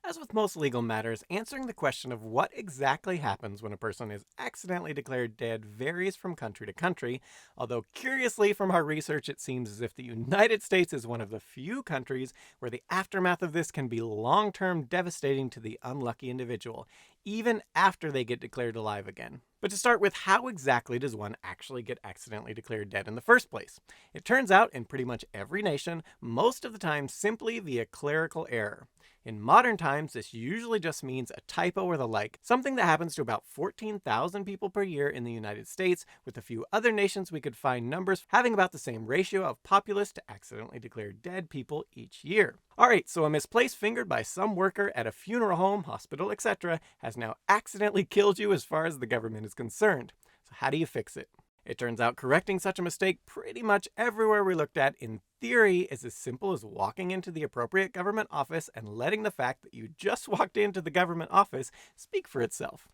As with most legal matters, answering the question of what exactly happens when a person is accidentally declared dead varies from country to country, although curiously from our research it seems as if the United States is one of the few countries where the aftermath of this can be long-term devastating to the unlucky individual, even after they get declared alive again. But to start with, how exactly does one actually get accidentally declared dead in the first place? It turns out, in pretty much every nation, most of the time simply via clerical error. In modern times, this usually just means a typo or the like, something that happens to about 14,000 people per year in the United States, with a few other nations we could find numbers having about the same ratio of populace to accidentally declared dead people each year. Alright, so a misplaced finger by some worker at a funeral home, hospital, etc. has now accidentally killed you as far as the government is concerned. So how do you fix it? It turns out correcting such a mistake pretty much everywhere we looked at in theory is as simple as walking into the appropriate government office and letting the fact that you just walked into the government office speak for itself.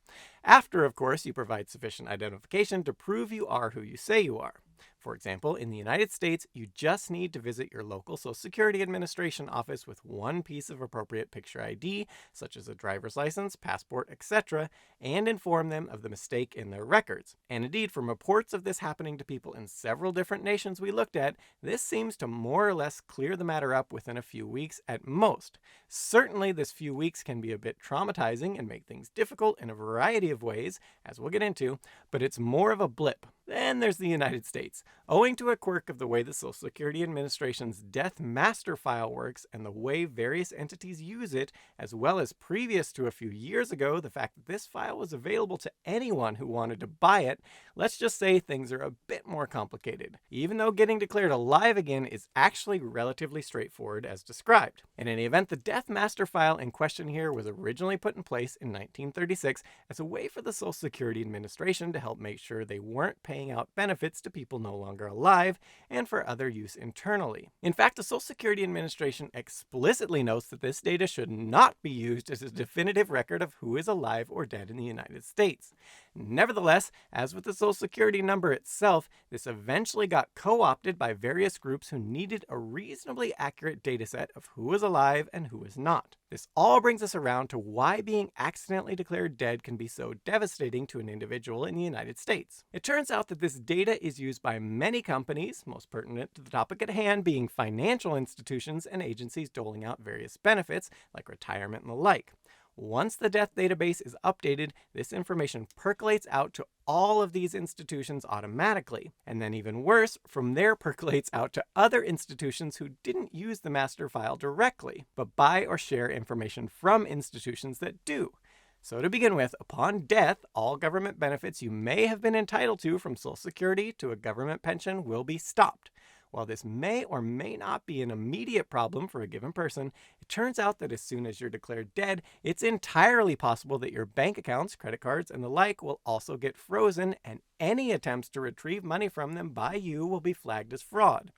After, of course, you provide sufficient identification to prove you are who you say you are. For example, in the United States, you just need to visit your local Social Security Administration office with one piece of appropriate picture ID, such as a driver's license, passport, etc., and inform them of the mistake in their records. And indeed, from reports of this happening to people in several different nations we looked at, this seems to more or less clear the matter up within a few weeks at most. Certainly, this few weeks can be a bit traumatizing and make things difficult in a variety of ways, as we'll get into, but it's more of a blip. Then there's the United States. Owing to a quirk of the way the Social Security Administration's death master file works and the way various entities use it, as well as previous to a few years ago, the fact that this file was available to anyone who wanted to buy it, let's just say things are a bit more complicated, even though getting declared alive again is actually relatively straightforward as described. In any event, the death master file in question here was originally put in place in 1936 as a way for the Social Security Administration to help make sure they weren't paying out benefits to people no longer alive and for other use internally. In fact, the Social Security Administration explicitly notes that this data should not be used as a definitive record of who is alive or dead in the United States. Nevertheless, as with the Social Security number itself, this eventually got co-opted by various groups who needed a reasonably accurate dataset of who is alive and who is not. This all brings us around to why being accidentally declared dead can be so devastating to an individual in the United States. It turns out that this data is used by many companies, most pertinent to the topic at hand being financial institutions and agencies doling out various benefits, like retirement and the like. Once the death database is updated, this information percolates out to all of these institutions automatically. And then even worse, from there percolates out to other institutions who didn't use the master file directly, but buy or share information from institutions that do. So to begin with, upon death, all government benefits you may have been entitled to, from Social Security to a government pension, will be stopped. While this may or may not be an immediate problem for a given person, it turns out that as soon as you're declared dead, it's entirely possible that your bank accounts, credit cards, and the like will also get frozen, and any attempts to retrieve money from them by you will be flagged as fraud.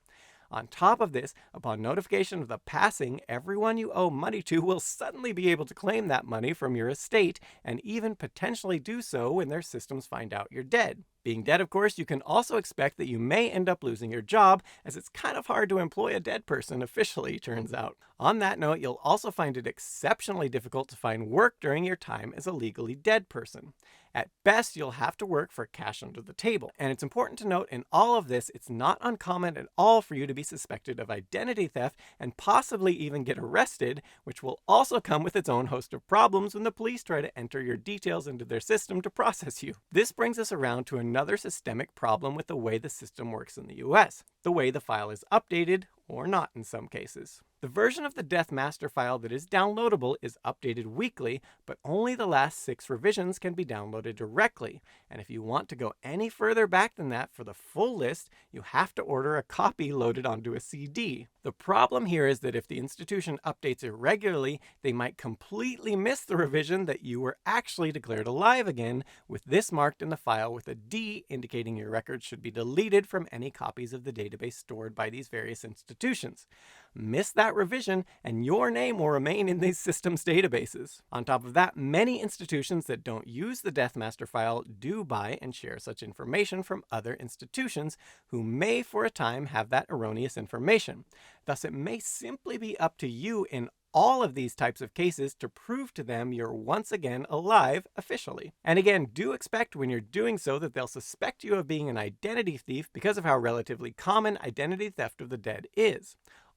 On top of this, upon notification of the passing, everyone you owe money to will suddenly be able to claim that money from your estate, and even potentially do so when their systems find out you're dead. Being dead, of course, you can also expect that you may end up losing your job, as it's kind of hard to employ a dead person officially, turns out. On that note, you'll also find it exceptionally difficult to find work during your time as a legally dead person. At best, you'll have to work for cash under the table. And it's important to note in all of this, it's not uncommon at all for you to be suspected of identity theft and possibly even get arrested, which will also come with its own host of problems when the police try to enter your details into their system to process you. This brings us around to another systemic problem with the way the system works in the US, the way the file is updated, or not in some cases. The version of the death master file that is downloadable is updated weekly, but only the last 6 revisions can be downloaded directly. And if you want to go any further back than that for the full list, you have to order a copy loaded onto a CD. The problem here is that if the institution updates irregularly, they might completely miss the revision that you were actually declared alive again, with this marked in the file with a D, indicating your records should be deleted from any copies of the database stored by these various institutions. Miss that revision, and your name will remain in these systems' databases. On top of that, many institutions that don't use the death master file do buy and share such information from other institutions who may for a time have that erroneous information. Thus, it may simply be up to you in all of these types of cases to prove to them you're once again alive officially. And again, do expect when you're doing so that they'll suspect you of being an identity thief because of how relatively common identity theft of the dead is.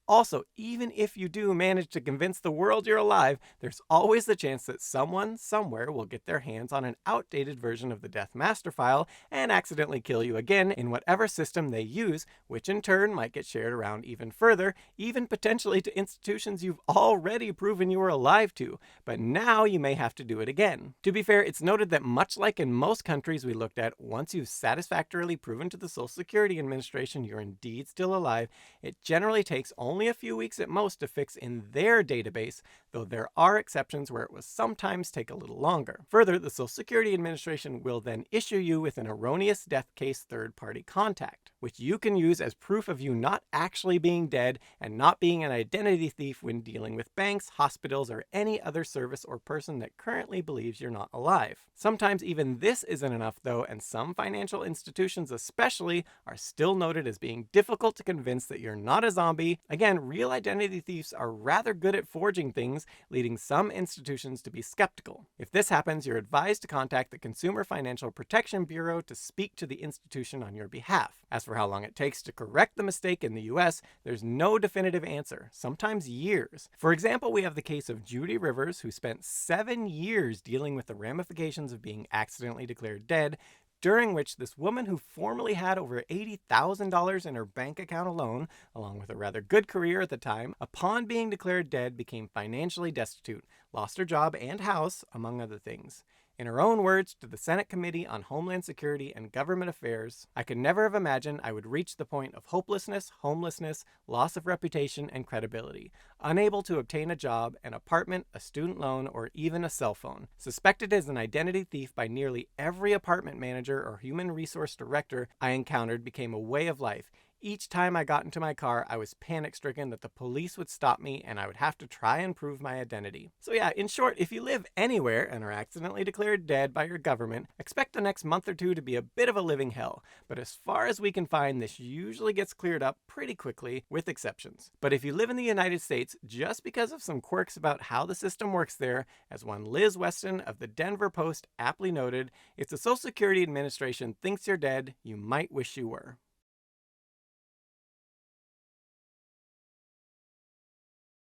Also, even if you do manage to convince the world you're alive, there's always the chance that someone somewhere will get their hands on an outdated version of the Death Master file and accidentally kill you again in whatever system they use, which in turn might get shared around even further, even potentially to institutions you've already proven you were alive to, but now you may have to do it again. To be fair, it's noted that much like in most countries we looked at, once you've satisfactorily proven to the Social Security Administration you're indeed still alive, it generally takes only a few weeks at most to fix in their database, though there are exceptions where it will sometimes take a little longer. Further, the Social Security Administration will then issue you with an erroneous death case third-party contact, which you can use as proof of you not actually being dead and not being an identity thief when dealing with banks, hospitals, or any other service or person that currently believes you're not alive. Sometimes even this isn't enough though, and some financial institutions especially are still noted as being difficult to convince that you're not a zombie. Again, real identity thieves are rather good at forging things, leading some institutions to be skeptical. If this happens, you're advised to contact the Consumer Financial Protection Bureau to speak to the institution on your behalf. As for how long it takes to correct the mistake in the US, there's no definitive answer, sometimes years. For example, we have the case of Judy Rivers, who spent 7 years dealing with the ramifications of being accidentally declared dead, during which this woman who formerly had over $80,000 in her bank account alone, along with a rather good career at the time, upon being declared dead became financially destitute, lost her job and house, among other things. In her own words to the Senate Committee on Homeland Security and Government Affairs, "I could never have imagined I would reach the point of hopelessness, homelessness, loss of reputation and credibility, unable to obtain a job, an apartment, a student loan, or even a cell phone. Suspected as an identity thief by nearly every apartment manager or human resource director I encountered became a way of life. Each time I got into my car, I was panic-stricken that the police would stop me and I would have to try and prove my identity." So yeah, in short, if you live anywhere and are accidentally declared dead by your government, expect the next month or two to be a bit of a living hell. But as far as we can find, this usually gets cleared up pretty quickly, with exceptions. But if you live in the United States, just because of some quirks about how the system works there, as one Liz Weston of the Denver Post aptly noted, if the Social Security Administration thinks you're dead, you might wish you were.